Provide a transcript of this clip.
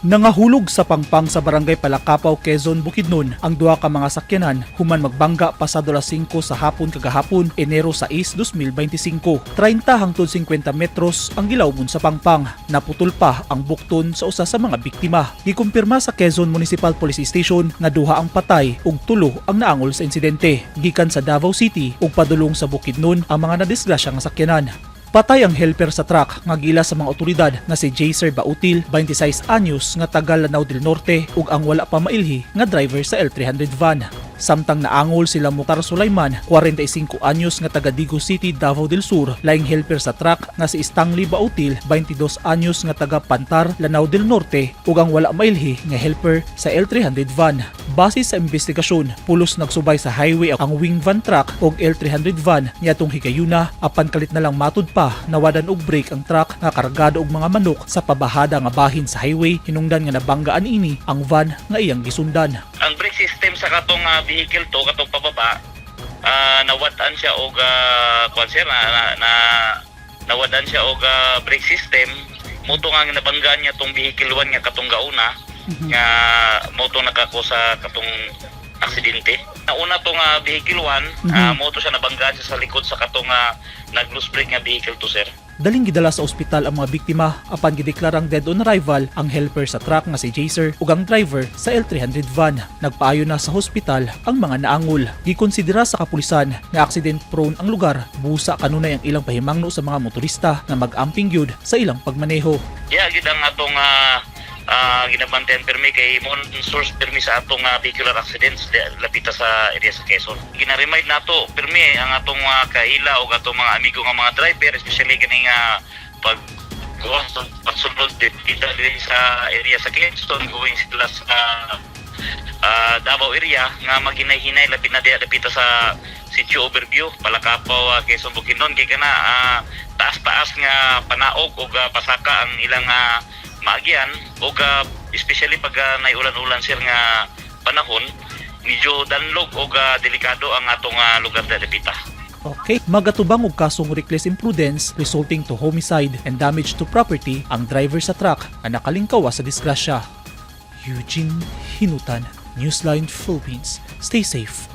Nangahulog sa pangpang sa barangay Palakapaw, Quezon, Bukidnon ang duha ka mga sakyanan human magbangga pasado alas 5 sa hapon kagahapon, Enero 6, 2025. 30 hangtod 50 metros ang gilawgon sa pangpang. Naputol pa ang bukton sa usa sa mga biktima. Gikumpirma sa Quezon Municipal Police Station nga duha ang patay ug tulo ang naangol sa insidente. Gikan sa Davao City ug padulong sa Bukidnon ang mga nadisgrasya nga sakyanan. Patay ang helper sa truck nga gila sa mga otoridad nga si Jaser Bautil, 26 anyos nga taga Lanao del Norte ug ang wala pa mailhi nga driver sa L300 van. Samtang naangol sila Mukhtar Sulaiman, 45 anyos nga taga Digo City, Davao del Sur, laing helper sa truck nga si Stanley Bautil, 22 anyos nga taga Pantar, Lanao del Norte ug ang wala mailhi nga helper sa L300 van. Base sa investigasyon, pulos nagsubay sa highway ang wing van truck ug L300 van niadtong higayuna apan kalit na lang matud pa nawadan og brake ang truck nga kargado og mga manok sa pabahada nga bahin sa highway hinungdan nga nabanggaan ini ang van nga iyang gisundan. Ang brake system sa katong vehicle to katong pababa nawadan siya og nawadan siya og brake system moto nga nabanggaan niya tong vehicle 1 nga katong gauna nga moto nakako sa katong aksidente. Nauna tong vehicle 1 moto siya nabanggaan siya sa likod sa katong nag-loose brake nga vehicle to, sir. Daling gidala sa ospital ang mga biktima apan gideklarang dead on arrival ang helper sa truck nga si Jaser ug ang driver sa L300 van. Nagpaayo na sa hospital ang mga naangol. Gikonsidera sa kapulisan nga accident prone ang lugar, busa kanunay ang ilang pahimangno sa mga motorista na mag-amping gyud sa ilang pagmaneho. Yeah, gid ang atong ginabantayan permi kay mon source permi sa atong vehicular accidents lapita sa area sa Quezon. Gina-remind nato permi ang atong kaila o atong mga amigo nga mga driver, especially kini nga pagsunod dito sa area sa Quezon, going sila sa Davao area nga maghinay-hinay lapita sa Sitio Overview, Palakapaw, Quezon, Bukidnon kay kana taas-taas nga panaog o pasaka ang ilang maagyan o especially pag naiulan-ulan sir nga panahon, medyo danlog o delikado ang atong lugar na lapita. Okay, magatubang og kasong reckless imprudence resulting to homicide and damage to property ang driver sa truck nga nakalingkawa sa disgrasya. Eugene Hinutan, Newsline Philippines. Stay safe.